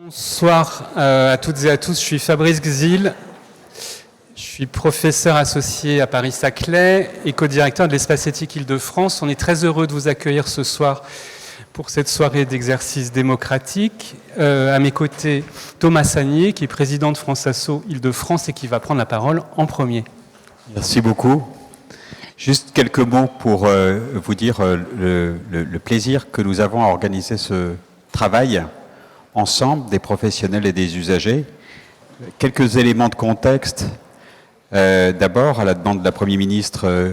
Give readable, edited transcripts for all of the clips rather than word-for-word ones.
Bonsoir à toutes et à tous, je suis Fabrice Gzil, je suis professeur associé à Paris-Saclay et co-directeur de l'Espace Éthique Île-de-France. On est très heureux de vous accueillir ce soir pour cette soirée d'exercice démocratique. À mes côtés, Thomas Sagnier, qui est président de France Asso Île-de-France et qui va prendre la parole en premier. Merci beaucoup. Juste quelques mots pour vous dire le plaisir que nous avons à organiser ce travail ensemble, des professionnels et des usagers. Quelques éléments de contexte. D'abord, à la demande de la Première ministre,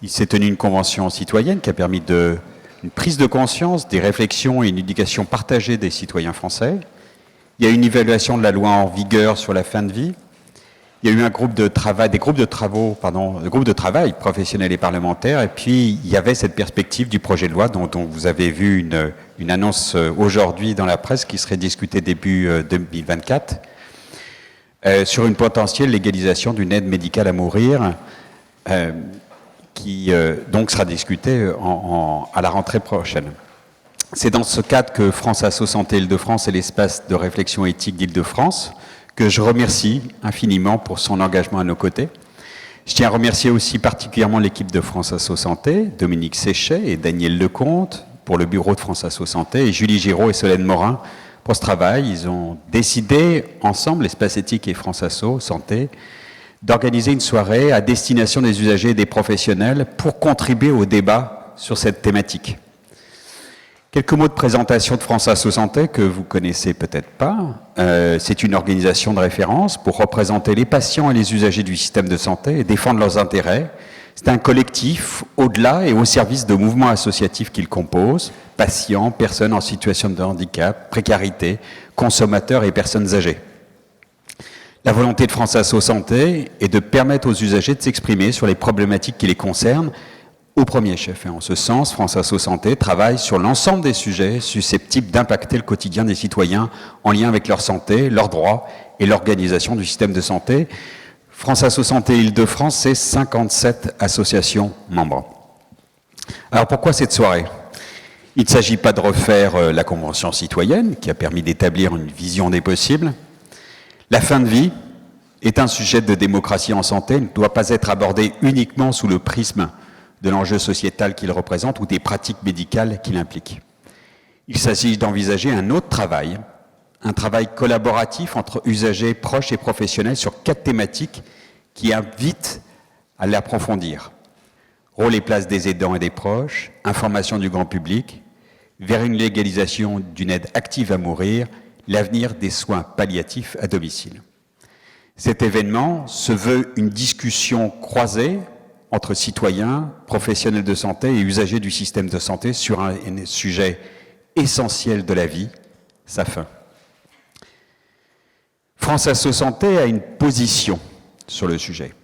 il s'est tenu une convention citoyenne qui a permis une prise de conscience, des réflexions et une éducation partagée des citoyens français. Il y a une évaluation de la loi en vigueur sur la fin de vie. Il y a eu des groupes de travail professionnels et parlementaires, et puis il y avait cette perspective du projet de loi dont vous avez vu une annonce aujourd'hui dans la presse qui serait discutée début 2024 sur une potentielle légalisation d'une aide médicale à mourir qui donc sera discutée à la rentrée prochaine. C'est dans ce cadre que France Asso Santé Île-de-France et l'espace de réflexion éthique d'Île-de-France que je remercie infiniment pour son engagement à nos côtés. Je tiens à remercier aussi particulièrement l'équipe de France Asso Santé, Dominique Séchet et Daniel Lecomte pour le bureau de France Asso Santé, et Julie Giraud et Solène Morin pour ce travail. Ils ont décidé ensemble, l'Espace Éthique et France Asso Santé, d'organiser une soirée à destination des usagers et des professionnels pour contribuer au débat sur cette thématique. Quelques mots de présentation de France Asso Santé que vous connaissez peut-être pas. C'est une organisation de référence pour représenter les patients et les usagers du système de santé et défendre leurs intérêts. C'est un collectif au-delà et au service de mouvements associatifs qu'il compose, patients, personnes en situation de handicap, précarité, consommateurs et personnes âgées. La volonté de France Asso Santé est de permettre aux usagers de s'exprimer sur les problématiques qui les concernent au premier chef. Et en ce sens, France Asso Santé travaille sur l'ensemble des sujets susceptibles d'impacter le quotidien des citoyens en lien avec leur santé, leurs droits et l'organisation du système de santé. France Asso Santé Île-de-France, c'est 57 associations membres. Alors pourquoi cette soirée ? Il ne s'agit pas de refaire la Convention citoyenne qui a permis d'établir une vision des possibles. La fin de vie est un sujet de démocratie en santé, ne doit pas être abordé uniquement sous le prisme de l'enjeu sociétal qu'il représente ou des pratiques médicales qu'il implique. Il s'agit d'envisager un autre travail, un travail collaboratif entre usagers, proches et professionnels sur 4 thématiques qui invitent à l'approfondir. Rôle et place des aidants et des proches, information du grand public, vers une légalisation d'une aide active à mourir, l'avenir des soins palliatifs à domicile. Cet événement se veut une discussion croisée entre citoyens, professionnels de santé et usagers du système de santé sur un sujet essentiel de la vie, sa fin. France Asso Santé a une position sur le sujet.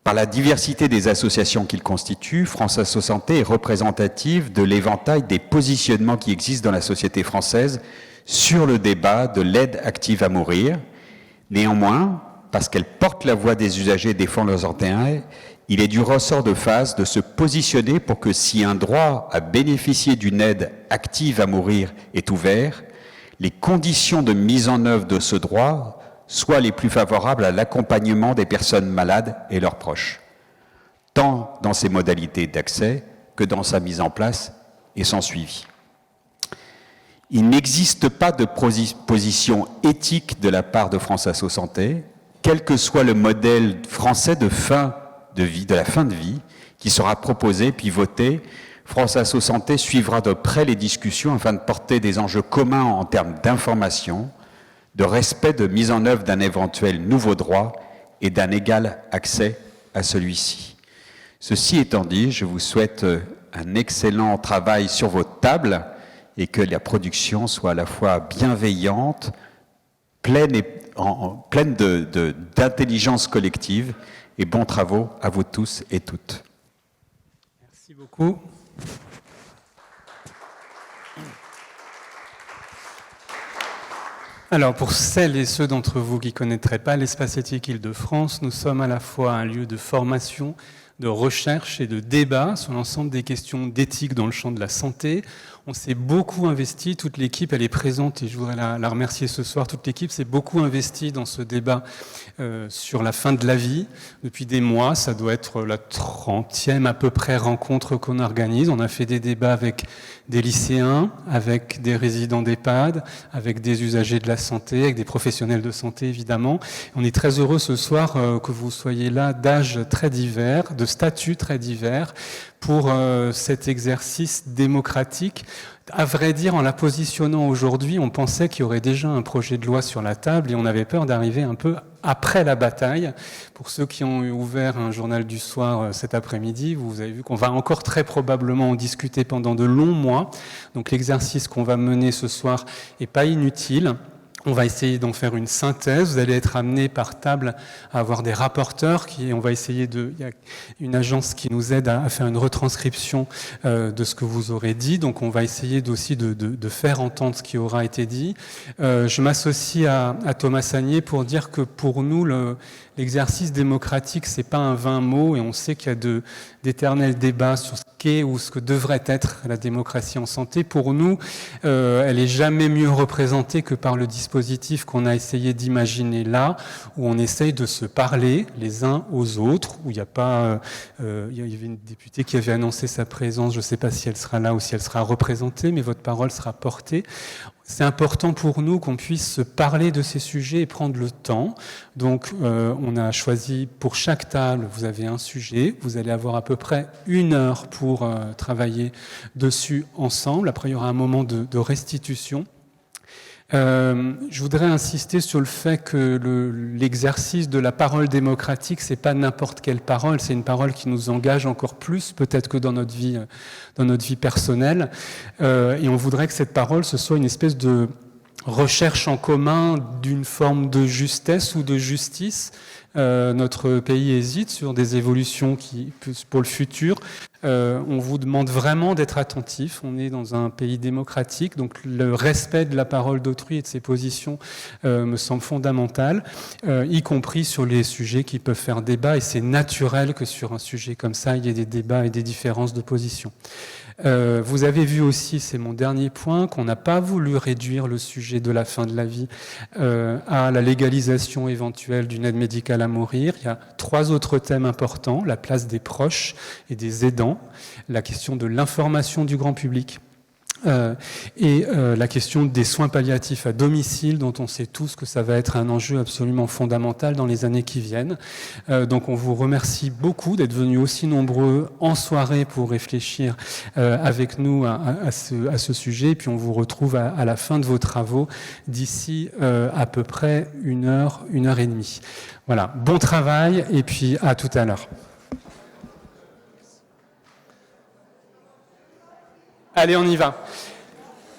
Par la diversité des associations qu'il constitue, France Asso Santé est représentative de l'éventail des positionnements qui existent dans la société française sur le débat de l'aide active à mourir. Néanmoins, parce qu'elle porte la voix des usagers et défend leurs intérêts, il est du ressort de phase de se positionner pour que si un droit à bénéficier d'une aide active à mourir est ouvert, les conditions de mise en œuvre de ce droit soient les plus favorables à l'accompagnement des personnes malades et leurs proches, tant dans ses modalités d'accès que dans sa mise en place et son suivi. Il n'existe pas de position éthique de la part de France Asso Santé, quel que soit le modèle français de la fin de vie qui sera proposé puis voté. France Asso Santé suivra de près les discussions afin de porter des enjeux communs en termes d'information, de respect de mise en œuvre d'un éventuel nouveau droit et d'un égal accès à celui-ci. Ceci étant dit, je vous souhaite un excellent travail sur votre table et que la production soit à la fois bienveillante, pleine d'intelligence collective, et bons travaux à vous tous et toutes. Merci beaucoup. Alors, pour celles et ceux d'entre vous qui ne connaîtraient pas l'Espace Éthique Île-de-France, nous sommes à la fois un lieu de formation, de recherche et de débat sur l'ensemble des questions d'éthique dans le champ de la santé. On s'est beaucoup investi, toute l'équipe, elle est présente et je voudrais la remercier ce soir. Toute l'équipe s'est beaucoup investie dans ce débat sur la fin de la vie. Depuis des mois, ça doit être la 30e à peu près rencontre qu'on organise. On a fait des débats avec des lycéens, avec des résidents d'EHPAD, avec des usagers de la santé, avec des professionnels de santé évidemment. On est très heureux ce soir que vous soyez là d'âges très divers, de statuts très divers, pour cet exercice démocratique. À vrai dire, en la positionnant aujourd'hui, on pensait qu'il y aurait déjà un projet de loi sur la table et on avait peur d'arriver un peu après la bataille. Pour ceux qui ont ouvert un journal du soir cet après-midi, vous avez vu qu'on va encore très probablement en discuter pendant de longs mois. Donc l'exercice qu'on va mener ce soir est pas inutile. On va essayer d'en faire une synthèse. Vous allez être amenés par table à avoir des rapporteurs on va essayer il y a une agence qui nous aide à faire une retranscription de ce que vous aurez dit. Donc on va essayer aussi de faire entendre ce qui aura été dit. Je m'associe à Thomas Sagnier pour dire que pour nous, l'exercice démocratique, c'est pas un vain mot et on sait qu'il y a d'éternels débats sur ce qu'est ou ce que devrait être la démocratie en santé. Pour nous, elle est jamais mieux représentée que par le dispositif qu'on a essayé d'imaginer là, où on essaye de se parler les uns aux autres, où il n'y a pas... il y avait une députée qui avait annoncé sa présence, je ne sais pas si elle sera là ou si elle sera représentée, mais votre parole sera portée. C'est important pour nous qu'on puisse se parler de ces sujets et prendre le temps. Donc, on a choisi pour chaque table, vous avez un sujet. Vous allez avoir à peu près 1 heure pour travailler dessus ensemble. Après, il y aura un moment de restitution. Je voudrais insister sur le fait que l'exercice de la parole démocratique, c'est pas n'importe quelle parole, c'est une parole qui nous engage encore plus, peut-être que dans notre vie personnelle. Et on voudrait que cette parole, ce soit une espèce de recherche en commun d'une forme de justesse ou de justice. Notre pays hésite sur des évolutions pour le futur. On vous demande vraiment d'être attentif. On est dans un pays démocratique, donc le respect de la parole d'autrui et de ses positions me semble fondamental, y compris sur les sujets qui peuvent faire débat. Et c'est naturel que sur un sujet comme ça, il y ait des débats et des différences de position. Vous avez vu aussi, c'est mon dernier point, qu'on n'a pas voulu réduire le sujet de la fin de la vie à la légalisation éventuelle d'une aide médicale à mourir. Il y a 3 autres thèmes importants: la place des proches et des aidants, la question de l'information du grand public, et la question des soins palliatifs à domicile, dont on sait tous que ça va être un enjeu absolument fondamental dans les années qui viennent. Donc on vous remercie beaucoup d'être venus aussi nombreux en soirée pour réfléchir avec nous à ce sujet, et puis on vous retrouve à la fin de vos travaux d'ici à peu près 1 heure, 1 heure et demie. Voilà, bon travail et puis à tout à l'heure. Allez, on y va.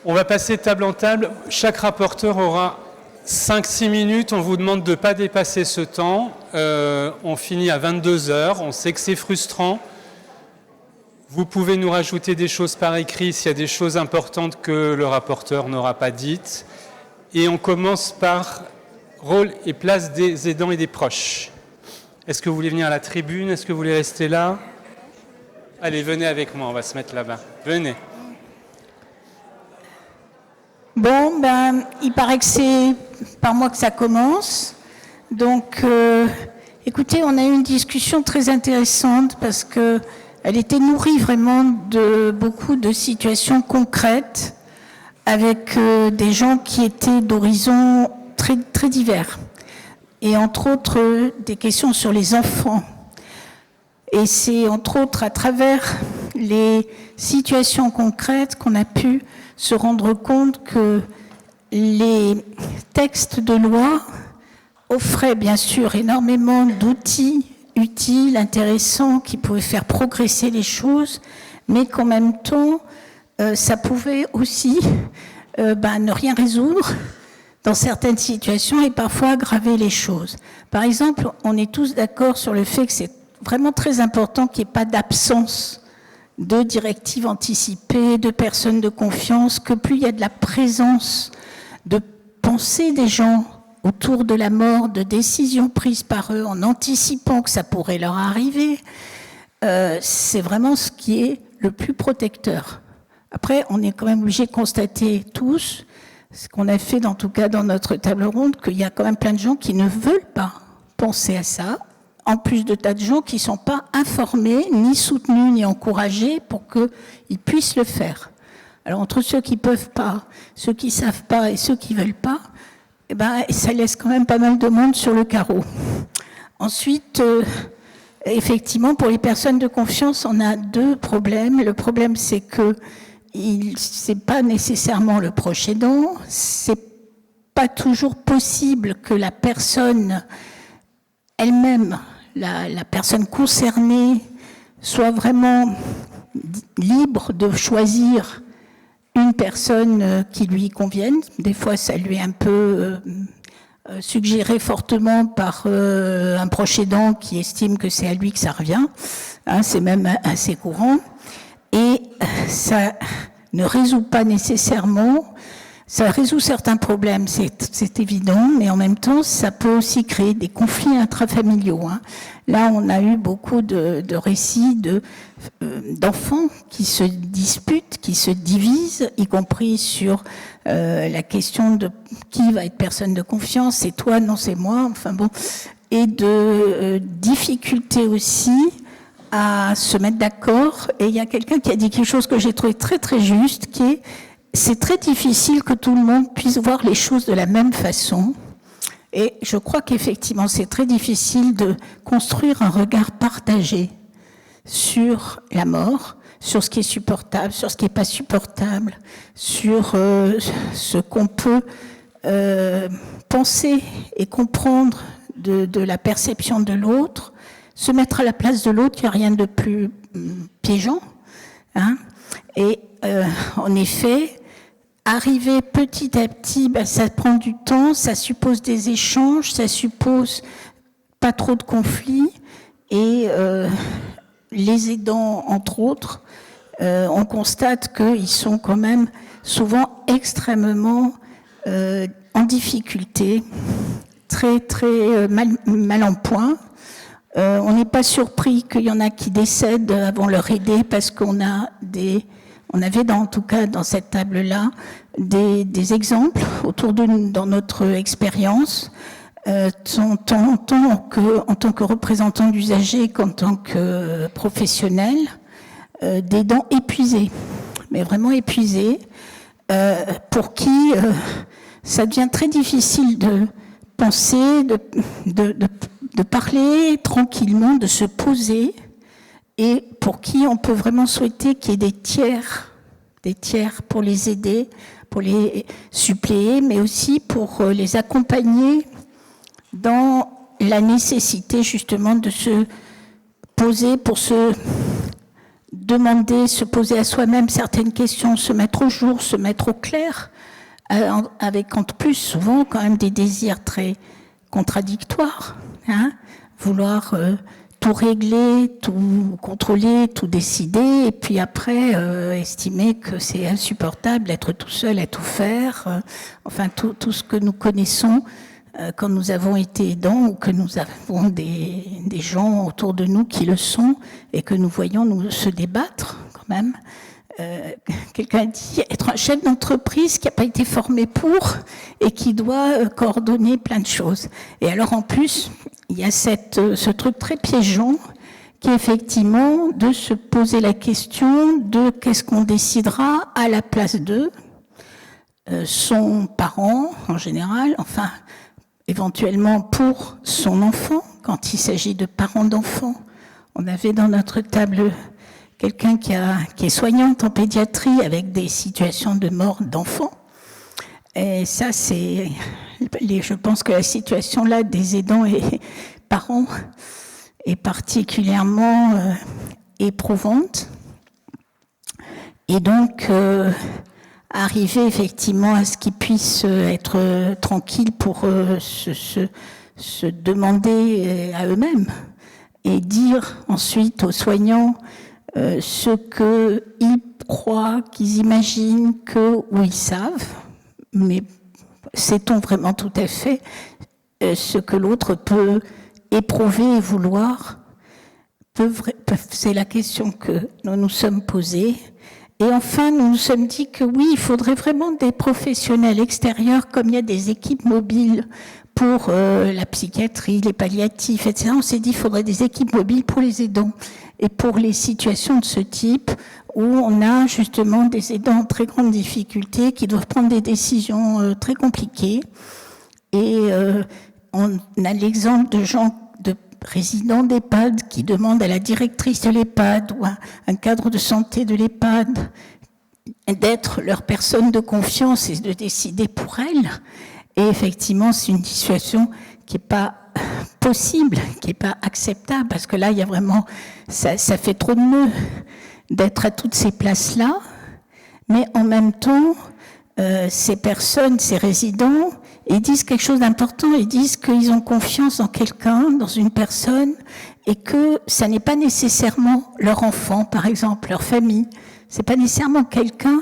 On va passer table en table. Chaque rapporteur aura 5-6 minutes. On vous demande de ne pas dépasser ce temps. On finit à 22h. On sait que c'est frustrant. Vous pouvez nous rajouter des choses par écrit s'il y a des choses importantes que le rapporteur n'aura pas dites. Et on commence par rôle et place des aidants et des proches. Est-ce que vous voulez venir à la tribune? Est-ce que vous voulez rester là? Allez, venez avec moi. On va se mettre là-bas. Venez. Bon, il paraît que c'est par moi que ça commence. Donc, écoutez, on a eu une discussion très intéressante parce que elle était nourrie vraiment de beaucoup de situations concrètes avec des gens qui étaient d'horizons très, très divers. Et entre autres, des questions sur les enfants. Et c'est entre autres à travers les situations concrètes qu'on a pu se rendre compte que les textes de loi offraient bien sûr énormément d'outils utiles, intéressants, qui pouvaient faire progresser les choses, mais qu'en même temps, ça pouvait aussi ne rien résoudre dans certaines situations et parfois aggraver les choses. Par exemple, on est tous d'accord sur le fait que c'est vraiment très important qu'il n'y ait pas d'absence de directives anticipées, de personnes de confiance, que plus il y a de la présence de pensée des gens autour de la mort, de décisions prises par eux en anticipant que ça pourrait leur arriver, c'est vraiment ce qui est le plus protecteur. Après, on est quand même obligé de constater tous, ce qu'on a fait, en tout cas dans notre table ronde, qu'il y a quand même plein de gens qui ne veulent pas penser à ça, en plus de tas de gens qui ne sont pas informés, ni soutenus, ni encouragés pour qu'ils puissent le faire. Alors entre ceux qui ne peuvent pas, ceux qui ne savent pas et ceux qui ne veulent pas, eh ben, ça laisse quand même pas mal de monde sur le carreau. Ensuite, effectivement, pour les personnes de confiance, on a deux problèmes. Le problème, c'est que c'est pas nécessairement le proche aidant, c'est pas toujours possible que la personne elle-même, la personne concernée, soit vraiment libre de choisir une personne qui lui convienne. Des fois, ça lui est un peu suggéré fortement par un proche aidant qui estime que c'est à lui que ça revient. Hein, c'est même assez courant. Et ça ne résout pas nécessairement, ça résout certains problèmes, c'est évident, mais en même temps, ça peut aussi créer des conflits intrafamiliaux. Hein. Là, on a eu beaucoup de récits d'enfants qui se disputent, qui se divisent, y compris sur la question de qui va être personne de confiance, c'est toi, non, c'est moi, enfin bon, et de difficultés aussi à se mettre d'accord. Et il y a quelqu'un qui a dit quelque chose que j'ai trouvé très très juste, qui est c'est très difficile que tout le monde puisse voir les choses de la même façon. Et je crois qu'effectivement c'est très difficile de construire un regard partagé sur la mort, sur ce qui est supportable, sur ce qui n'est pas supportable, sur ce qu'on peut penser et comprendre de la perception de l'autre. Se mettre à la place de l'autre, il n'y a rien de plus piégeant. Hein. Et en effet, arriver petit à petit, ça prend du temps, ça suppose des échanges, ça suppose pas trop de conflits. Et les aidants, entre autres, on constate qu'ils sont quand même souvent extrêmement en difficulté, très très mal en point. On n'est pas surpris qu'il y en a qui décèdent avant leur aidé parce qu'on avait en tout cas dans cette table-là des exemples autour de nous dans notre expérience, en tant que représentant d'usagers qu'en tant que professionnel, d'aidants épuisés, mais vraiment épuisés, pour qui ça devient très difficile de penser, de parler tranquillement, de se poser, et pour qui on peut vraiment souhaiter qu'il y ait des tiers pour les aider, pour les suppléer, mais aussi pour les accompagner dans la nécessité justement de se poser, pour se demander, se poser à soi-même certaines questions, se mettre au jour, se mettre au clair, avec en plus souvent quand même des désirs très contradictoires, hein, vouloir tout régler, tout contrôler, tout décider, et puis après estimer que c'est insupportable d'être tout seul à tout faire, enfin tout ce que nous connaissons quand nous avons été aidants ou que nous avons des gens autour de nous qui le sont et que nous voyons nous se débattre quand même. Quelqu'un a dit être un chef d'entreprise qui n'a pas été formé pour et qui doit coordonner plein de choses. Et alors en plus, il y a ce truc très piégeant qui est effectivement de se poser la question de qu'est-ce qu'on décidera à la place d'eux, son parent en général, enfin éventuellement pour son enfant, quand il s'agit de parents d'enfants. On avait dans notre table quelqu'un qui est soignante en pédiatrie avec des situations de mort d'enfants. Et ça, je pense que la situation là des aidants et parents est particulièrement éprouvante. Et donc, arriver effectivement à ce qu'ils puissent être tranquilles pour se demander à eux-mêmes et dire ensuite aux soignants ce qu'ils croient, qu'ils imaginent ou ils savent, mais sait-on vraiment tout à fait ce que l'autre peut éprouver et vouloir? C'est la question que nous nous sommes posées. Et enfin, nous nous sommes dit que oui, il faudrait vraiment des professionnels extérieurs, comme il y a des équipes mobiles pour la psychiatrie, les palliatifs, etc. On s'est dit qu'il faudrait des équipes mobiles pour les aidants et pour les situations de ce type où on a justement des aidants en très grande difficulté qui doivent prendre des décisions très compliquées. Et on a l'exemple de gens, de résidents d'EHPAD qui demandent à la directrice de l'EHPAD ou à un cadre de santé de l'EHPAD d'être leur personne de confiance et de décider pour elles. Et effectivement, c'est une situation qui n'est pas possible, qui n'est pas acceptable, parce que là, il y a vraiment, ça fait trop de nœuds d'être à toutes ces places-là, mais en même temps, ces personnes, ces résidents, ils disent quelque chose d'important, ils disent qu'ils ont confiance en quelqu'un, dans une personne, et que ça n'est pas nécessairement leur enfant, par exemple, leur famille, c'est pas nécessairement quelqu'un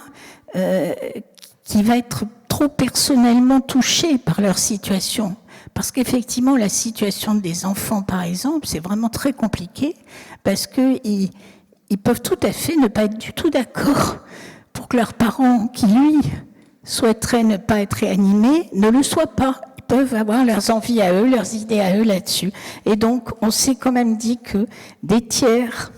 qui va être trop personnellement touché par leur situation. Parce qu'effectivement, la situation des enfants, par exemple, c'est vraiment très compliqué, parce qu'ils peuvent tout à fait ne pas être du tout d'accord pour que leurs parents, qui lui souhaiteraient ne pas être réanimés, ne le soient pas. Ils peuvent avoir leurs envies à eux, leurs idées à eux là-dessus. Et donc, on s'est quand même dit que des tiers,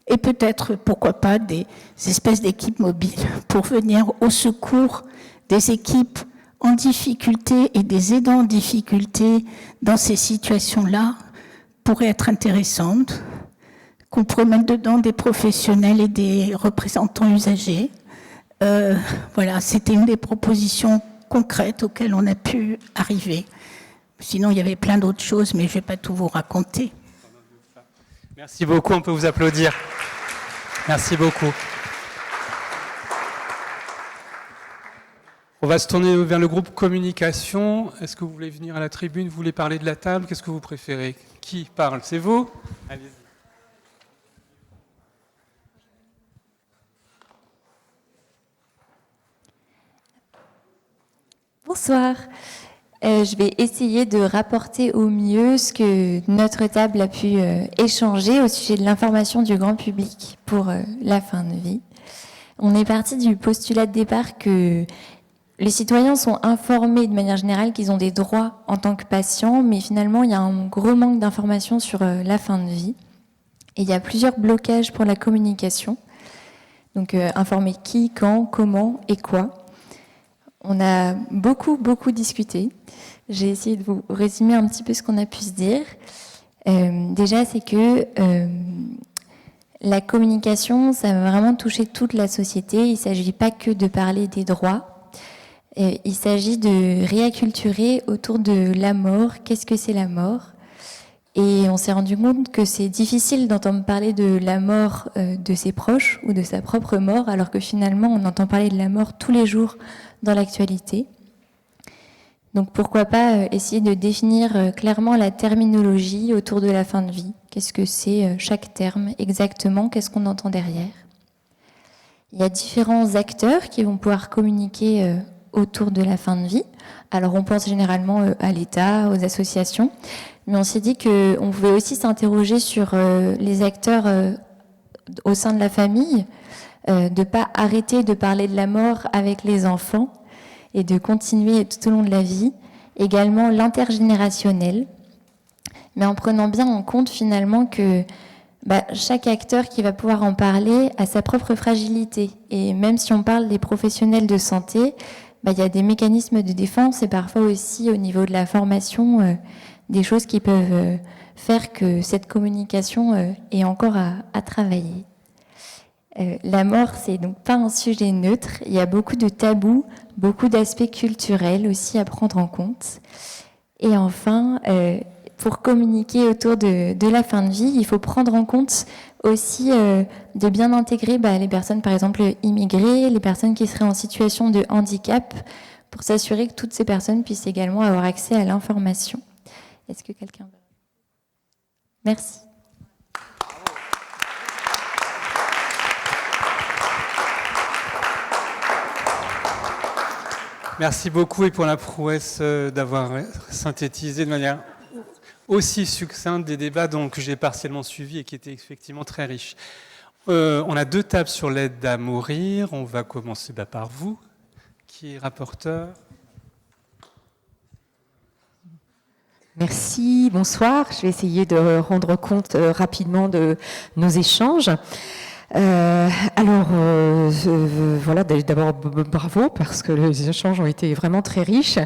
et peut-être, pourquoi pas, des espèces d'équipes mobiles pour venir au secours des équipes en difficulté et des aidants en difficulté dans ces situations-là pourraient être intéressantes, qu'on pourrait mettre dedans des professionnels et des représentants usagers. Voilà, c'était une des propositions concrètes auxquelles on a pu arriver. Sinon, il y avait plein d'autres choses, mais je ne vais pas tout vous raconter. Merci beaucoup, on peut vous applaudir. Merci beaucoup. On va se tourner vers le groupe communication. Est-ce que vous voulez venir à la tribune? Vous voulez parler de la table? Qu'est-ce que vous préférez? Qui parle? C'est vous? Allez-y. Bonsoir. Je vais essayer de rapporter au mieux ce que notre table a pu échanger au sujet de l'information du grand public pour la fin de vie. On est parti du postulat de départ que les citoyens sont informés de manière générale qu'ils ont des droits en tant que patients, mais finalement il y a un gros manque d'informations sur la fin de vie. Et il y a plusieurs blocages pour la communication. Donc informer qui, quand, comment et quoi. On a beaucoup discuté. J'ai essayé de vous résumer un petit peu ce qu'on a pu se dire. Déjà, c'est que la communication, ça va vraiment toucher toute la société. Il ne s'agit pas que de parler des droits. Il s'agit de réacculturer autour de la mort. Qu'est-ce que c'est la mort? Et on s'est rendu compte que c'est difficile d'entendre parler de la mort de ses proches ou de sa propre mort, alors que finalement, on entend parler de la mort tous les jours dans l'actualité. Donc pourquoi pas essayer de définir clairement la terminologie autour de la fin de vie. Qu'est-ce que c'est chaque terme exactement? Qu'est-ce qu'on entend derrière? Il y a différents acteurs qui vont pouvoir communiquer autour de la fin de vie. Alors on pense généralement à l'État, aux associations, mais on s'est dit qu'on pouvait aussi s'interroger sur les acteurs au sein de la famille, de ne pas arrêter de parler de la mort avec les enfants et de continuer tout au long de la vie. Également l'intergénérationnel, mais en prenant bien en compte finalement que chaque acteur qui va pouvoir en parler a sa propre fragilité. Et même si on parle des professionnels de santé, il y a des mécanismes de défense et parfois aussi au niveau de la formation, des choses qui peuvent faire que cette communication est encore à travailler. La mort, c'est donc pas un sujet neutre. Il y a beaucoup de tabous, beaucoup d'aspects culturels aussi à prendre en compte. Et enfin, pour communiquer autour de la fin de vie, il faut prendre en compte aussi de bien intégrer les personnes, par exemple, immigrées, les personnes qui seraient en situation de handicap, pour s'assurer que toutes ces personnes puissent également avoir accès à l'information. Est-ce que quelqu'un veut? Merci. Merci beaucoup et pour la prouesse d'avoir synthétisé de manière aussi succincte des débats que j'ai partiellement suivis et qui étaient effectivement très riches. On a 2 tables sur l'aide à mourir. On va commencer par vous, qui est rapporteur. Merci, bonsoir. Je vais essayer de rendre compte rapidement de nos échanges. Voilà, d'abord bravo parce que les échanges ont été vraiment très riches.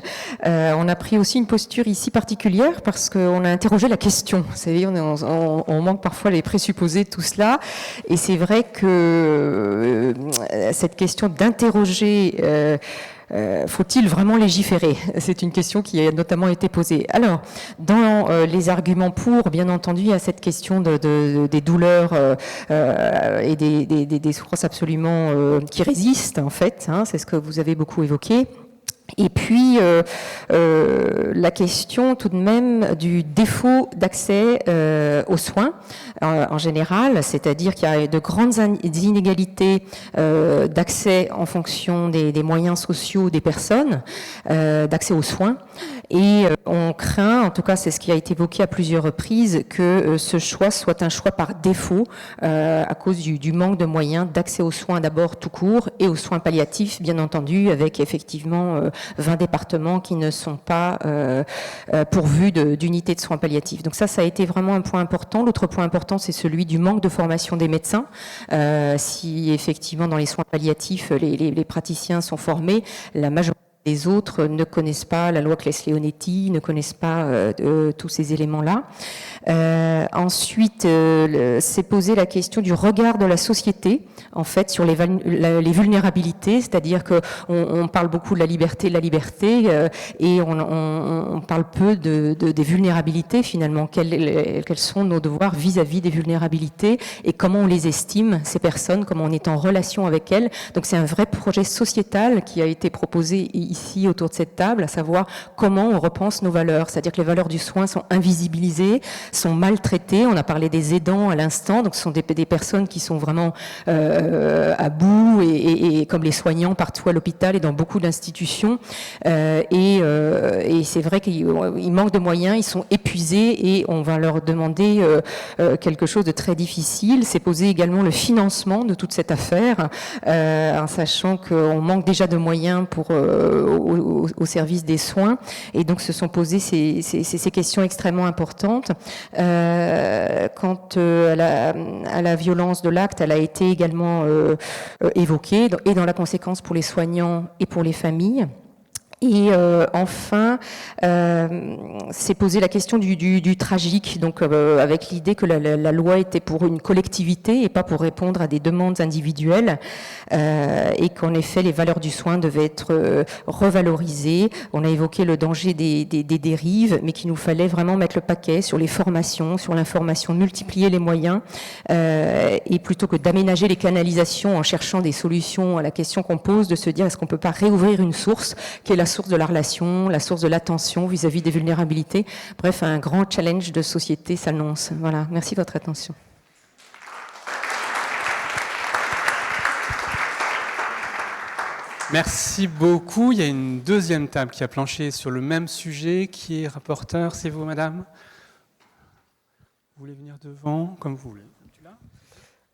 On a pris aussi une posture ici particulière parce qu'on a interrogé la question. Vous savez, on manque parfois les présupposés de tout cela, et c'est vrai que cette question d'interroger faut-il vraiment légiférer? C'est une question qui a notamment été posée. Alors, dans les arguments pour, bien entendu, il y a cette question des douleurs et des souffrances absolument qui résistent, en fait. C'est ce que vous avez beaucoup évoqué. Et puis, la question tout de même du défaut d'accès aux soins en général, c'est-à-dire qu'il y a de grandes inégalités d'accès en fonction des moyens sociaux des personnes, d'accès aux soins. Et on craint, en tout cas c'est ce qui a été évoqué à plusieurs reprises, que ce choix soit un choix par défaut à cause du manque de moyens d'accès aux soins d'abord tout court et aux soins palliatifs, bien entendu, avec effectivement 20 départements qui ne sont pas pourvus d'unités de soins palliatifs. Donc ça a été vraiment un point important. L'autre point important, c'est celui du manque de formation des médecins. Si effectivement dans les soins palliatifs, les praticiens sont formés, la majorité les autres ne connaissent pas la loi Claes-Leonetti, ne connaissent pas tous ces éléments-là. Ensuite, s'est posé la question du regard de la société, en fait, sur les vulnérabilités, c'est-à-dire que on parle beaucoup de la liberté, et on parle peu des vulnérabilités finalement. Quels sont nos devoirs vis-à-vis des vulnérabilités et comment on les estime, ces personnes, comment on est en relation avec elles. Donc c'est un vrai projet sociétal qui a été proposé ici autour de cette table, à savoir comment on repense nos valeurs. C'est-à-dire que les valeurs du soin sont invisibilisées, sont maltraitées. On a parlé des aidants à l'instant, donc ce sont des personnes qui sont vraiment à bout et comme les soignants partout à l'hôpital et dans beaucoup d'institutions. Et c'est vrai qu'il manque de moyens, ils sont épuisés et on va leur demander quelque chose de très difficile. C'est poser également le financement de toute cette affaire, en sachant qu'on manque déjà de moyens pour au service des soins, et donc se sont posées ces questions extrêmement importantes. Quant à la violence de l'acte, elle a été également évoquée, et dans la conséquence pour les soignants et pour les familles. Et enfin, s'est posé la question du tragique, donc avec l'idée que la loi était pour une collectivité et pas pour répondre à des demandes individuelles, et qu'en effet les valeurs du soin devaient être revalorisées. On a évoqué le danger des dérives, mais qu'il nous fallait vraiment mettre le paquet sur les formations, sur l'information, multiplier les moyens, et plutôt que d'aménager les canalisations en cherchant des solutions à la question qu'on pose, de se dire est-ce qu'on peut pas réouvrir une source qui est la source de la relation, la source de l'attention vis-à-vis des vulnérabilités. Bref, un grand challenge de société s'annonce. Voilà, merci de votre attention. Merci beaucoup. Il y a une deuxième table qui a planché sur le même sujet, qui est rapporteur. C'est vous, madame? Vous voulez venir devant, comme vous voulez.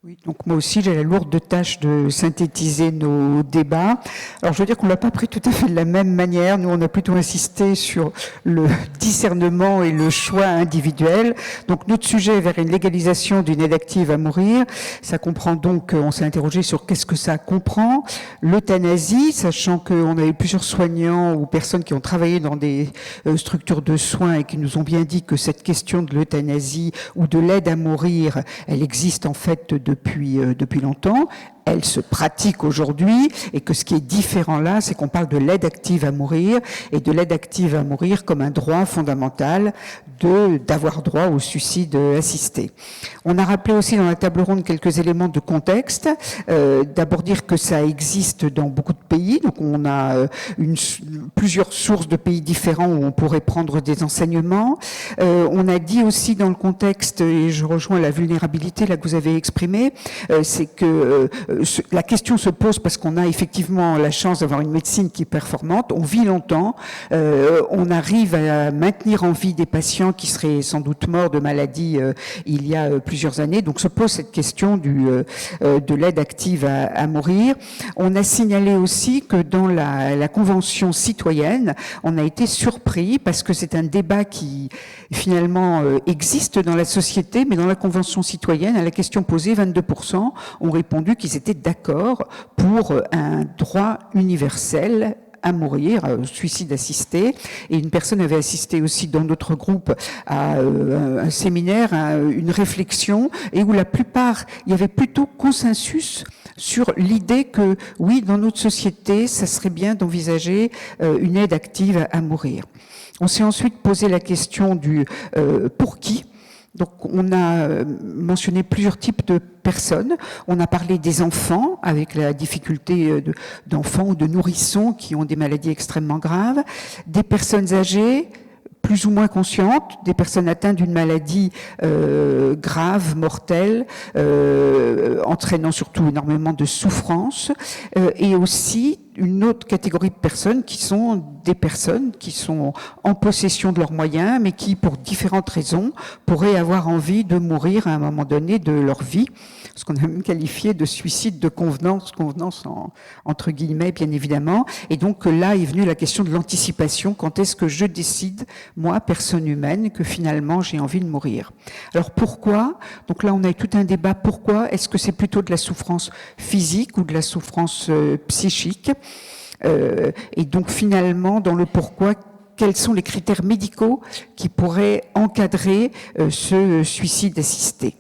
Oui, donc moi aussi j'ai la lourde tâche de synthétiser nos débats. Alors je veux dire qu'on l'a pas pris tout à fait de la même manière. Nous on a plutôt insisté sur le discernement et le choix individuel. Donc notre sujet est vers une légalisation d'une aide active à mourir. Ça comprend donc, on s'est interrogé sur qu'est-ce que ça comprend. L'euthanasie, sachant qu'on avait plusieurs soignants ou personnes qui ont travaillé dans des structures de soins et qui nous ont bien dit que cette question de l'euthanasie ou de l'aide à mourir, elle existe en fait depuis longtemps. Elle se pratique aujourd'hui, et que ce qui est différent là, c'est qu'on parle de l'aide active à mourir, et de l'aide active à mourir comme un droit fondamental d'avoir droit au suicide assisté. On a rappelé aussi dans la table ronde quelques éléments de contexte. D'abord dire que ça existe dans beaucoup de pays, donc on a plusieurs sources de pays différents où on pourrait prendre des enseignements. On a dit aussi dans le contexte, et je rejoins la vulnérabilité là que vous avez exprimée, c'est que la question se pose parce qu'on a effectivement la chance d'avoir une médecine qui est performante, on vit longtemps, on arrive à maintenir en vie des patients qui seraient sans doute morts de maladie il y a plusieurs années. Donc se pose cette question de l'aide active à mourir. On a signalé aussi que dans la Convention citoyenne, on a été surpris parce que c'est un débat qui finalement existe dans la société, mais dans la Convention citoyenne, à la question posée, 22% ont répondu qu'ils étaient d'accord pour un droit universel à mourir, au suicide assisté. Et une personne avait assisté aussi dans notre groupe à un séminaire, à une réflexion, et où la plupart, il y avait plutôt consensus sur l'idée que, oui, dans notre société, ça serait bien d'envisager une aide active à mourir. On s'est ensuite posé la question du pour qui. Donc, on a mentionné plusieurs types de personnes. On a parlé des enfants, avec la difficulté d'enfants ou de nourrissons qui ont des maladies extrêmement graves, des personnes âgées, plus ou moins conscientes, des personnes atteintes d'une maladie grave, mortelle, entraînant surtout énormément de souffrance, et aussi une autre catégorie de personnes qui sont des personnes qui sont en possession de leurs moyens, mais qui, pour différentes raisons, pourraient avoir envie de mourir à un moment donné de leur vie, ce qu'on a même qualifié de suicide de convenance, entre guillemets, bien évidemment. Et donc là est venue la question de l'anticipation. Quand est-ce que je décide, moi, personne humaine, que finalement j'ai envie de mourir? Alors pourquoi? Donc là, on a eu tout un débat. Pourquoi? Est-ce que c'est plutôt de la souffrance physique ou de la souffrance psychique? Et donc finalement, dans le pourquoi, quels sont les critères médicaux qui pourraient encadrer ce suicide assisté?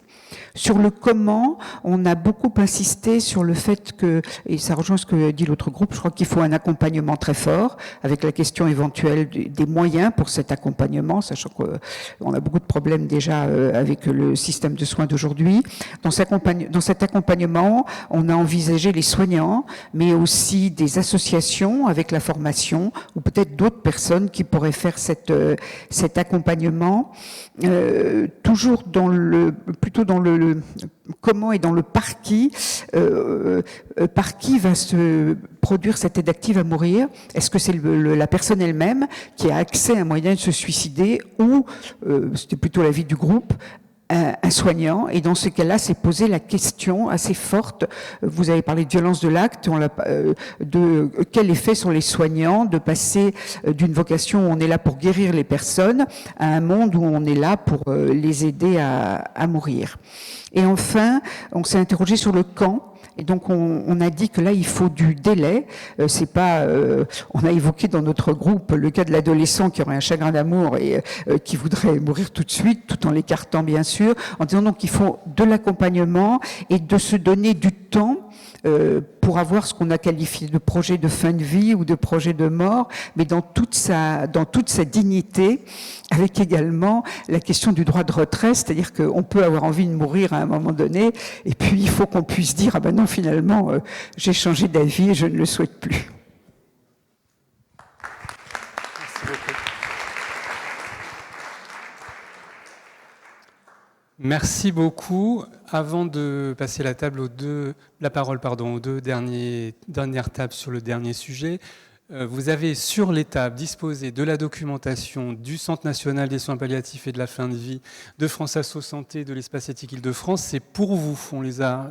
Sur le comment, on a beaucoup insisté sur le fait que, et ça rejoint ce que dit l'autre groupe, je crois qu'il faut un accompagnement très fort, avec la question éventuelle des moyens pour cet accompagnement, sachant qu'on a beaucoup de problèmes déjà avec le système de soins d'aujourd'hui. Dans cet accompagnement, on a envisagé les soignants, mais aussi des associations avec la formation, ou peut-être d'autres personnes qui pourraient faire cet accompagnement, toujours plutôt dans le comment et dans le par qui va se produire cette aide active à mourir. Est-ce que c'est la personne elle-même qui a accès à un moyen de se suicider ou, c'était plutôt l'avis du groupe, un soignant? Et dans ce cas-là, c'est posé la question assez forte. Vous avez parlé de violence de l'acte, de quel effet sur les soignants de passer d'une vocation où on est là pour guérir les personnes à un monde où on est là pour les aider à mourir. Et enfin, on s'est interrogé sur le quand. Et donc on a dit que là il faut du délai. C'est pas. On a évoqué dans notre groupe le cas de l'adolescent qui aurait un chagrin d'amour et qui voudrait mourir tout de suite, tout en l'écartant bien sûr, en disant donc qu'il faut de l'accompagnement et de se donner du temps pour avoir ce qu'on a qualifié de projet de fin de vie ou de projet de mort, mais dans toute sa dignité, avec également la question du droit de retrait, c'est-à-dire qu'on peut avoir envie de mourir à un moment donné, et puis il faut qu'on puisse dire ah ben non finalement j'ai changé d'avis et je ne le souhaite plus. Merci beaucoup. Merci beaucoup. Avant de passer la parole aux deux dernières tables sur le dernier sujet, vous avez sur les tables disposé de la documentation du Centre national des soins palliatifs et de la fin de vie, de France Asso Santé, de l'Espace Éthique Île-de-France. C'est pour vous, on les a.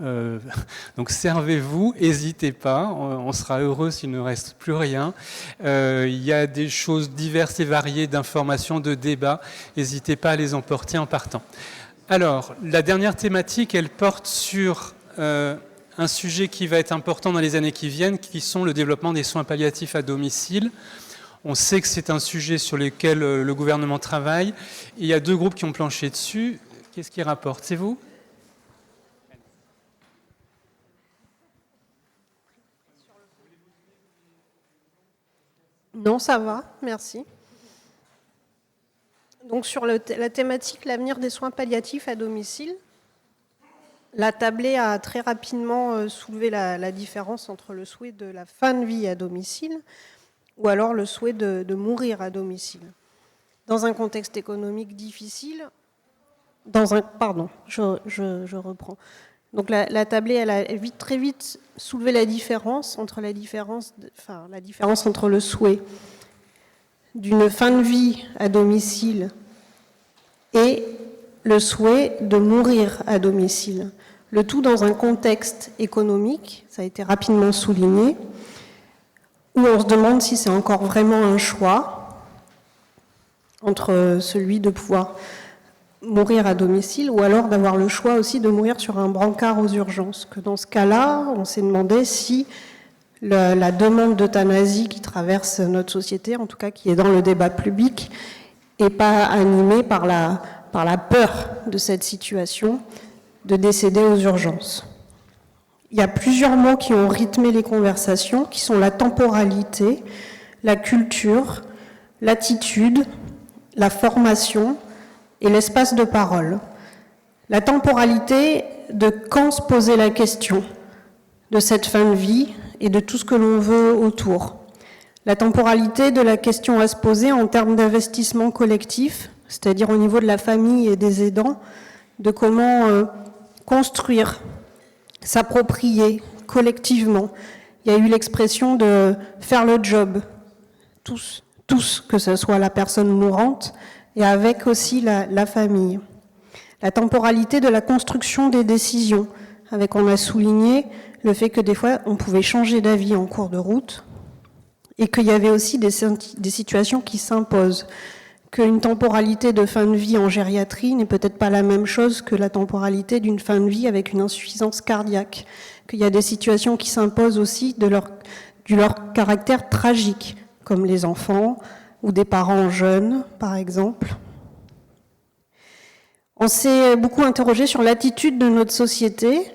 Donc servez-vous, n'hésitez pas, on sera heureux s'il ne reste plus rien. Il y a des choses diverses et variées d'informations, de débats. N'hésitez pas à les emporter en partant. Alors, la dernière thématique, elle porte sur un sujet qui va être important dans les années qui viennent, qui sont le développement des soins palliatifs à domicile. On sait que c'est un sujet sur lequel le gouvernement travaille. Et il y a deux groupes qui ont planché dessus. Qu'est-ce qui rapporte? C'est vous? Non, ça va, merci. Donc sur la thématique l'avenir des soins palliatifs à domicile, la tablée a très rapidement soulevé la différence entre le souhait de la fin de vie à domicile ou alors le souhait de mourir à domicile. Dans un contexte économique difficile, je reprends. Donc la tablée, elle a très vite soulevé la différence entre entre le souhait d'une fin de vie à domicile et le souhait de mourir à domicile. Le tout dans un contexte économique, ça a été rapidement souligné, où on se demande si c'est encore vraiment un choix entre celui de pouvoir mourir à domicile ou alors d'avoir le choix aussi de mourir sur un brancard aux urgences. Que dans ce cas-là, on s'est demandé si la demande d'euthanasie qui traverse notre société, en tout cas qui est dans le débat public, n'est pas animée par la peur de cette situation de décéder aux urgences. Il y a plusieurs mots qui ont rythmé les conversations, qui sont la temporalité, la culture, l'attitude, la formation et l'espace de parole. La temporalité de quand se poser la question de cette fin de vie et de tout ce que l'on veut autour. La temporalité de la question à se poser en termes d'investissement collectif, c'est-à-dire au niveau de la famille et des aidants, de comment construire, s'approprier collectivement. Il y a eu l'expression de faire le job, tous, que ce soit la personne mourante, et avec aussi la famille. La temporalité de la construction des décisions, avec, on a souligné le fait que des fois, on pouvait changer d'avis en cours de route, et qu'il y avait aussi des situations qui s'imposent, qu'une temporalité de fin de vie en gériatrie n'est peut-être pas la même chose que la temporalité d'une fin de vie avec une insuffisance cardiaque, qu'il y a des situations qui s'imposent aussi de leur caractère tragique, comme les enfants ou des parents jeunes, par exemple. On s'est beaucoup interrogé sur l'attitude de notre société,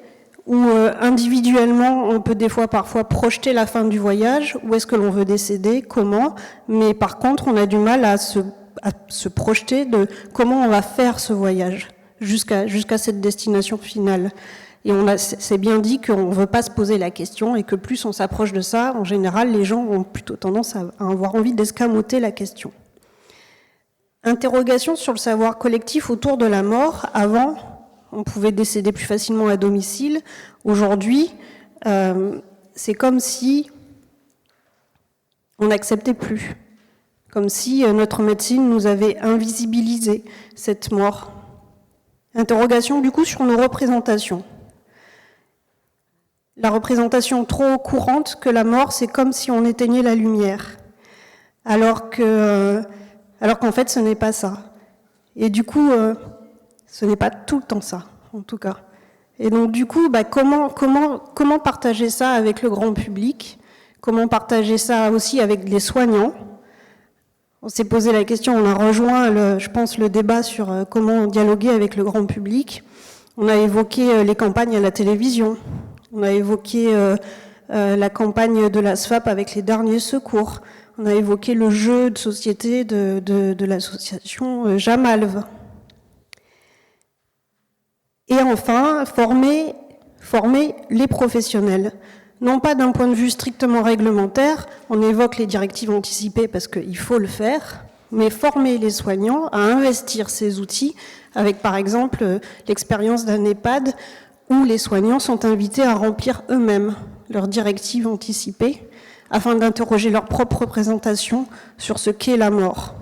où individuellement, on peut parfois projeter la fin du voyage, où est-ce que l'on veut décéder, comment, mais par contre, on a du mal à se projeter de comment on va faire ce voyage jusqu'à cette destination finale. Et c'est bien dit qu'on ne veut pas se poser la question et que plus on s'approche de ça, en général, les gens ont plutôt tendance à avoir envie d'escamoter la question. Interrogation sur le savoir collectif autour de la mort. Avant, on pouvait décéder plus facilement à domicile. Aujourd'hui, c'est comme si on n'acceptait plus. Comme si notre médecine nous avait invisibilisé cette mort. Interrogation du coup sur nos représentations. La représentation trop courante que la mort, c'est comme si on éteignait la lumière, alors qu'en fait, ce n'est pas ça. Et du coup, ce n'est pas tout le temps ça, en tout cas. Et donc, du coup, comment partager ça avec le grand public? Comment partager ça aussi avec les soignants? On s'est posé la question, on a rejoint, je pense, le débat sur comment dialoguer avec le grand public. On a évoqué les campagnes à la télévision. On a évoqué la campagne de la SFAP avec les derniers secours. On a évoqué le jeu de société de l'association Jamalv. Et enfin, former les professionnels. Non pas d'un point de vue strictement réglementaire, on évoque les directives anticipées parce qu'il faut le faire, mais former les soignants à investir ces outils avec par exemple l'expérience d'un EHPAD où les soignants sont invités à remplir eux-mêmes leurs directives anticipées afin d'interroger leur propre représentation sur ce qu'est la mort.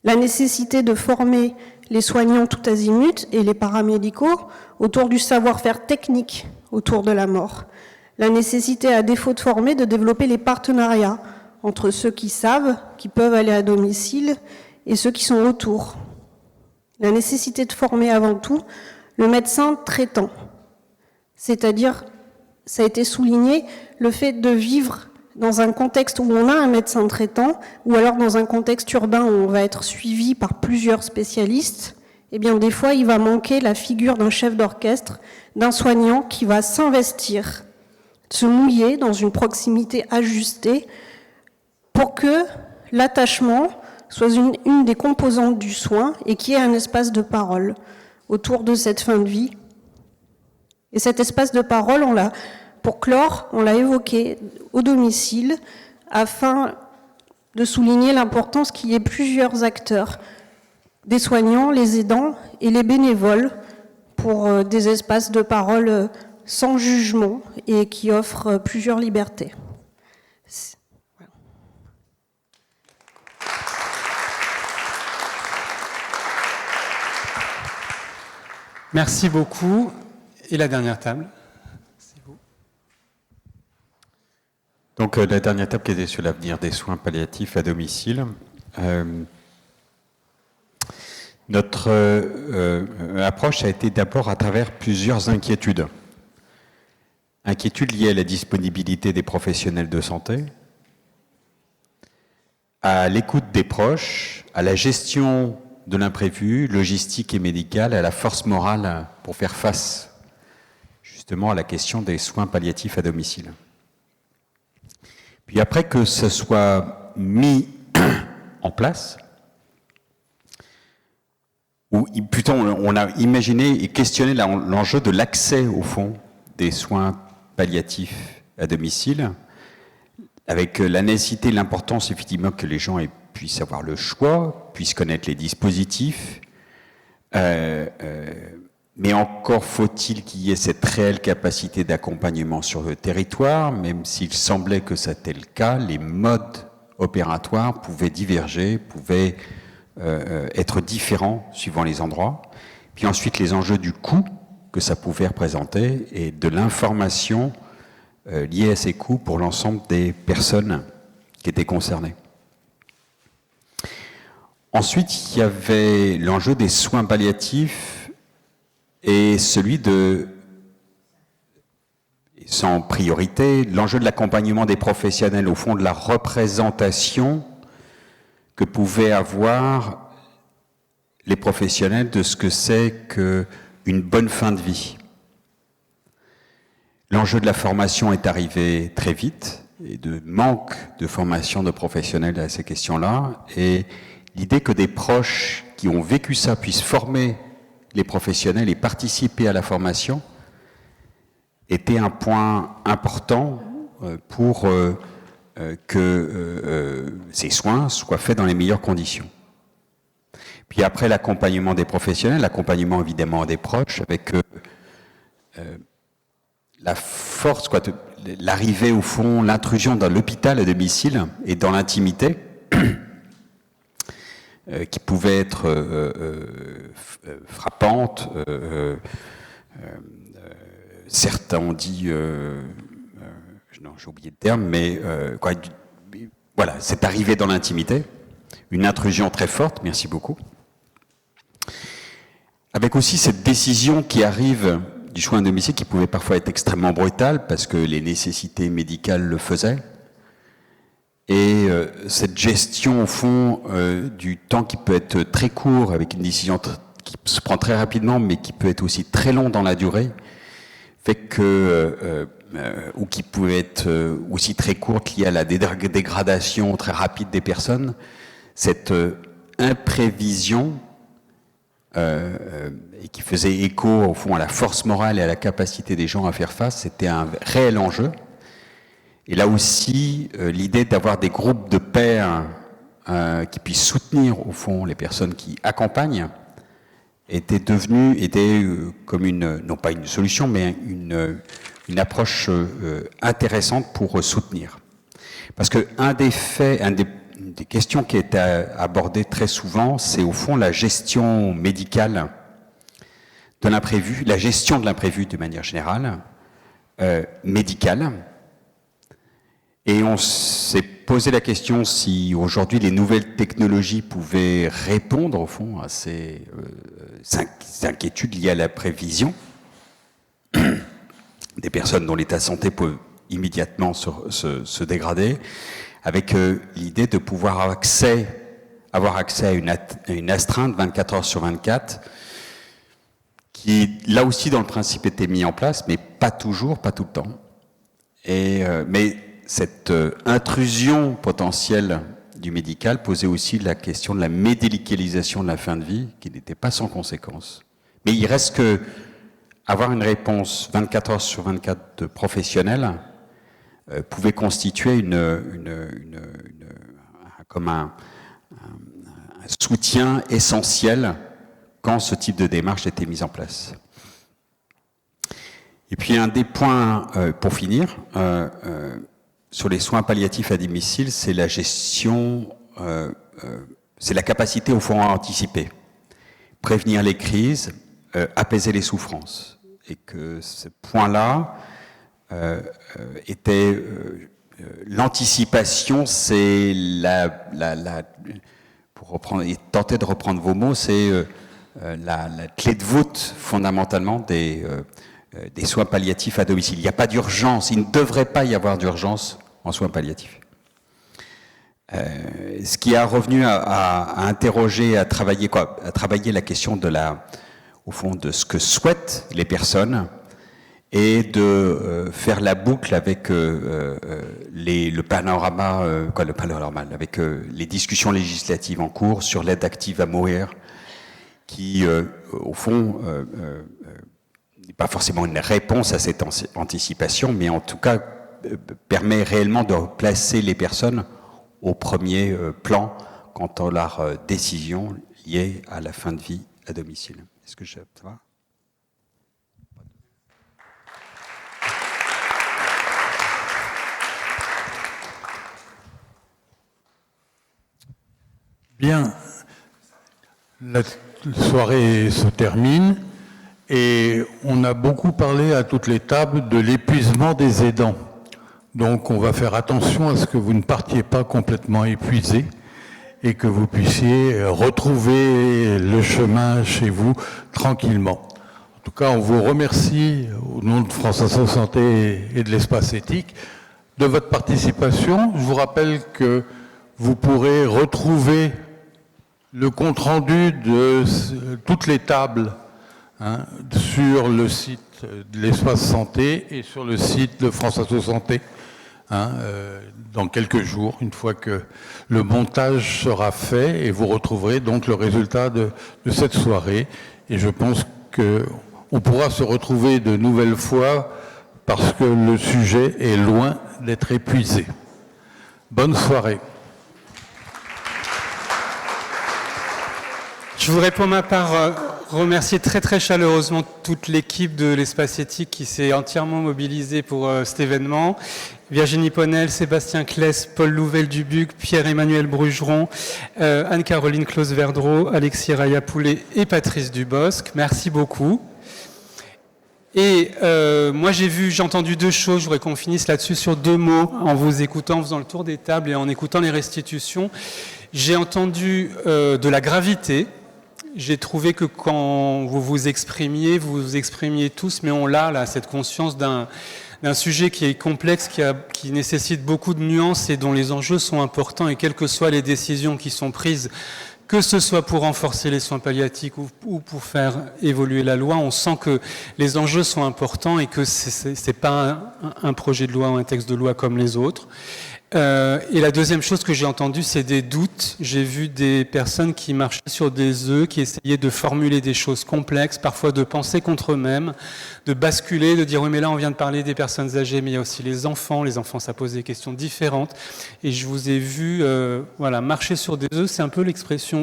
La nécessité de former les soignants tout azimut et les paramédicaux autour du savoir-faire technique autour de la mort. La nécessité, à défaut de former, de développer les partenariats entre ceux qui savent, qui peuvent aller à domicile, et ceux qui sont autour. La nécessité de former avant tout le médecin traitant, c'est-à-dire, ça a été souligné, le fait de vivre dans un contexte où on a un médecin traitant, ou alors dans un contexte urbain où on va être suivi par plusieurs spécialistes, eh bien des fois il va manquer la figure d'un chef d'orchestre, d'un soignant qui va s'investir, se mouiller dans une proximité ajustée pour que l'attachement soit une des composantes du soin et qu'il y ait un espace de parole autour de cette fin de vie. Et cet espace de parole, pour clore, on l'a évoqué au domicile afin de souligner l'importance qu'il y ait plusieurs acteurs, des soignants, les aidants et les bénévoles pour des espaces de parole sans jugement et qui offrent plusieurs libertés. Voilà. Merci beaucoup. Et la dernière table, c'est vous. Donc la dernière table qui était sur l'avenir des soins palliatifs à domicile. Notre approche a été d'abord à travers plusieurs inquiétudes. Inquiétudes liées à la disponibilité des professionnels de santé, à l'écoute des proches, à la gestion de l'imprévu, logistique et médicale, à la force morale pour faire face justement à la question des soins palliatifs à domicile. Puis après que ce soit mis en place, ou plutôt on a imaginé et questionné l'enjeu de l'accès au fond des soins palliatifs à domicile, avec la nécessité, l'importance effectivement que les gens puissent avoir le choix, puissent connaître les dispositifs, mais encore faut-il qu'il y ait cette réelle capacité d'accompagnement sur le territoire, même s'il semblait que c'était le cas, les modes opératoires pouvaient diverger, pouvaient être différents suivant les endroits. Puis ensuite, les enjeux du coût que ça pouvait représenter et de l'information liée à ces coûts pour l'ensemble des personnes qui étaient concernées. Ensuite, il y avait l'enjeu des soins palliatifs et celui de, sans priorité, l'enjeu de l'accompagnement des professionnels au fond de la représentation que pouvaient avoir les professionnels de ce que c'est qu'une bonne fin de vie. L'enjeu de la formation est arrivé très vite, et de manque de formation de professionnels à ces questions-là, et l'idée que des proches qui ont vécu ça puissent former les professionnels et participer à la formation était un point important pour que ces soins soient faits dans les meilleures conditions. Puis après l'accompagnement des professionnels, l'accompagnement évidemment des proches, avec la force, l'arrivée au fond, l'intrusion dans l'hôpital à domicile et dans l'intimité, qui pouvait être frappante. Certains ont dit, non, j'ai oublié le terme, mais voilà, c'est arrivé dans l'intimité, une intrusion très forte, merci beaucoup. Avec aussi cette décision qui arrive du soin à domicile qui pouvait parfois être extrêmement brutale parce que les nécessités médicales le faisaient. Et cette gestion, au fond, du temps qui peut être très court, avec une décision qui se prend très rapidement, mais qui peut être aussi très long dans la durée, fait que, ou qui peut être aussi très courte, liée à la dégradation très rapide des personnes, cette imprévision, et qui faisait écho, au fond, à la force morale et à la capacité des gens à faire face, c'était un réel enjeu. Et là aussi, l'idée d'avoir des groupes de pairs qui puissent soutenir, au fond, les personnes qui accompagnent, était comme non pas une solution, mais une approche intéressante pour soutenir. Parce que des questions qui est abordée très souvent, c'est au fond la gestion médicale de l'imprévu, la gestion de l'imprévu de manière générale, médicale. Et on s'est posé la question si aujourd'hui les nouvelles technologies pouvaient répondre au fond à ces inquiétudes liées à la prévision des personnes dont l'état de santé peut immédiatement se dégrader, avec l'idée de pouvoir avoir accès à une astreinte 24 heures sur 24, qui là aussi dans le principe était mis en place, mais pas toujours, pas tout le temps. Mais cette intrusion potentielle du médical posait aussi la question de la médicalisation de la fin de vie, qui n'était pas sans conséquence. Mais il reste que avoir une réponse 24 heures sur 24 de professionnels pouvait constituer comme un soutien essentiel quand ce type de démarche était mise en place. Et puis un des points, pour finir, sur les soins palliatifs à domicile, c'est la gestion, c'est la capacité au fond à anticiper, prévenir les crises, apaiser les souffrances. Et que ce point-là était l'anticipation, c'est pour reprendre et tenter de reprendre vos mots, c'est la clé de voûte fondamentalement des soins palliatifs à domicile. Il n'y a pas d'urgence, il ne devrait pas y avoir d'urgence en soins palliatifs. Ce qui a revenu à interroger, à travailler la question au fond, de ce que souhaitent les personnes et de faire la boucle avec le panorama, avec les discussions législatives en cours sur l'aide active à mourir, qui, au fond, n'est pas forcément une réponse à cette anticipation, mais en tout cas permet réellement de placer les personnes au premier plan quant à leur décision liée à la fin de vie à domicile. Est-ce que ça va ? Bien, la soirée se termine et on a beaucoup parlé à toutes les tables de l'épuisement des aidants. Donc on va faire attention à ce que vous ne partiez pas complètement épuisés et que vous puissiez retrouver le chemin chez vous tranquillement. En tout cas, on vous remercie au nom de France Asso Santé et de l'Espace Éthique de votre participation. Je vous rappelle que vous pourrez retrouver le compte-rendu de toutes les tables sur le site de l'Espace Santé et sur le site de France Asso Santé dans quelques jours, une fois que le montage sera fait, et vous retrouverez donc le résultat de cette soirée. Et je pense qu'on pourra se retrouver de nouvelles fois parce que le sujet est loin d'être épuisé. Bonne soirée. Je voudrais pour ma part remercier très très chaleureusement toute l'équipe de l'Espace Éthique qui s'est entièrement mobilisée pour cet événement. Virginie Ponel, Sébastien Kless, Paul Louvel-Dubuc, Pierre-Emmanuel Brugeron, Anne-Caroline Claus-Verdreau, Alexis Raya-Poulet et Patrice Dubosc. Merci beaucoup. Et moi j'ai entendu deux choses, je voudrais qu'on finisse là-dessus sur deux mots, en vous écoutant, en faisant le tour des tables et en écoutant les restitutions. J'ai entendu de la gravité. J'ai trouvé que quand vous vous exprimiez tous, mais on l'a là, cette conscience d'un sujet qui est complexe, qui nécessite beaucoup de nuances et dont les enjeux sont importants, et quelles que soient les décisions qui sont prises, que ce soit pour renforcer les soins palliatifs ou pour faire évoluer la loi, on sent que les enjeux sont importants et que c'est pas un projet de loi ou un texte de loi comme les autres. Et la deuxième chose que j'ai entendue, c'est des doutes. J'ai vu des personnes qui marchaient sur des œufs, qui essayaient de formuler des choses complexes, parfois de penser contre eux-mêmes, de basculer, de dire oui mais là on vient de parler des personnes âgées, mais il y a aussi les enfants ça pose des questions différentes. Et je vous ai vu marcher sur des œufs, c'est un peu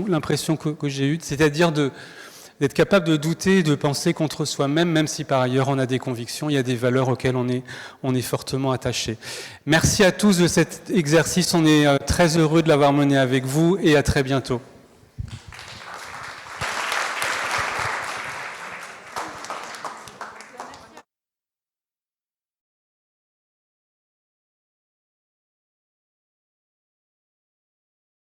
l'impression que j'ai eue, c'est-à-dire d'être capable de douter et de penser contre soi-même, même si par ailleurs on a des convictions, il y a des valeurs auxquelles on est fortement attaché. Merci à tous de cet exercice, on est très heureux de l'avoir mené avec vous et à très bientôt.